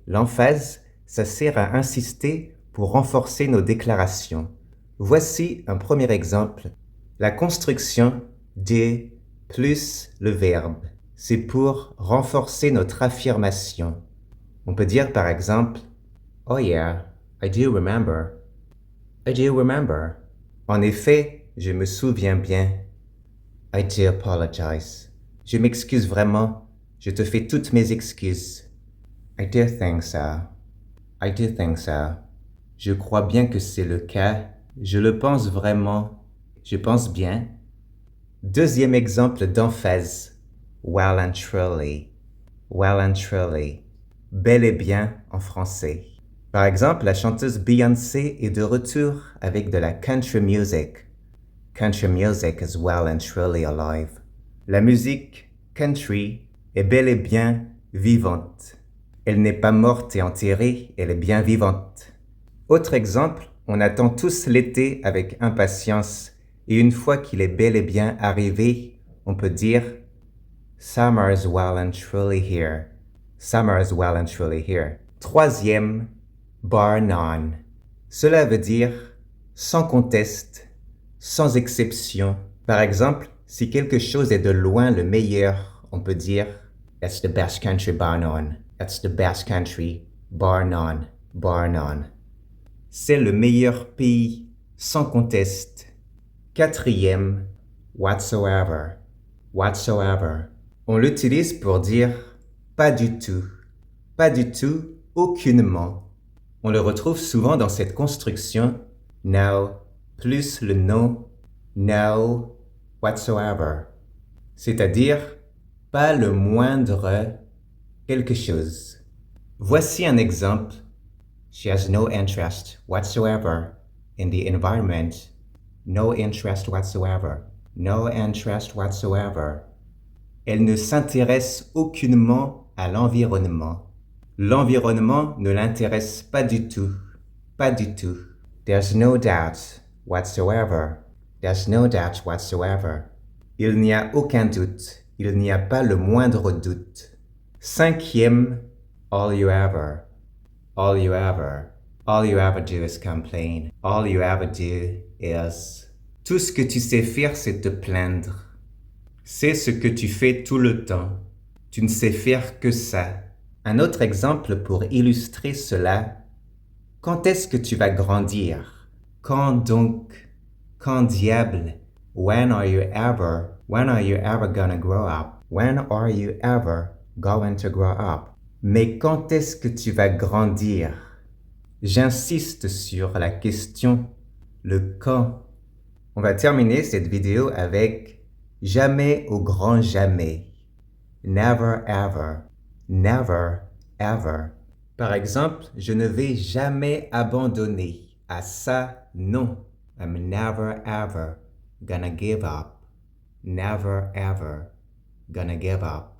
L'emphase, ça sert à insister pour renforcer nos déclarations. Voici un premier exemple. La construction de plus le verbe, c'est pour renforcer notre affirmation. On peut dire par exemple Oh yeah, I do remember. I do remember. En effet, je me souviens bien. I do apologize. Je m'excuse vraiment. Je te fais toutes mes excuses. I do think so. I do think so. Je crois bien que c'est le cas. Je le pense vraiment. Je pense bien. Deuxième exemple d'emphase. Well and truly. Well and truly. Bel et bien en français. Par exemple, la chanteuse Beyoncé est de retour avec de la country music. Country music is well and truly alive. La musique country est bel et bien vivante. Elle n'est pas morte et enterrée, elle est bien vivante. Autre exemple, on attend tous l'été avec impatience et une fois qu'il est bel et bien arrivé, on peut dire Summer is well and truly here. Summer is well and truly here. Troisième, bar none. Cela veut dire sans conteste, sans exception. Par exemple, si quelque chose est de loin le meilleur, on peut dire That's the best country bar none. That's the best country bar none. Bar none. C'est le meilleur pays, sans conteste. Quatrième, whatsoever. Whatsoever. On l'utilise pour dire pas du tout. Pas du tout, aucunement. On le retrouve souvent dans cette construction no plus le no, no whatsoever. C'est-à-dire pas le moindre quelque chose. Voici un exemple. She has no interest whatsoever in the environment. No interest whatsoever. No interest whatsoever. Elle ne s'intéresse aucunement à l'environnement. L'environnement ne l'intéresse pas du tout. Pas du tout. There's no doubt whatsoever. There's no doubt whatsoever. Il n'y a aucun doute. Il n'y a pas le moindre doute. Cinquième, all you ever. All you ever. All you ever do is complain. All you ever do is. Tout ce que tu sais faire, c'est te plaindre. C'est ce que tu fais tout le temps. Tu ne sais faire que ça. Un autre exemple pour illustrer cela. Quand est-ce que tu vas grandir? Quand donc? Quand diable? When are you ever? When are you ever gonna grow up? When are you ever going to grow up? Mais quand est-ce que tu vas grandir? J'insiste sur la question, le quand. On va terminer cette vidéo avec jamais au grand jamais. Never ever. Never ever. Par exemple, je ne vais jamais abandonner. À ça, non. I'm never ever gonna give up. Never ever gonna give up.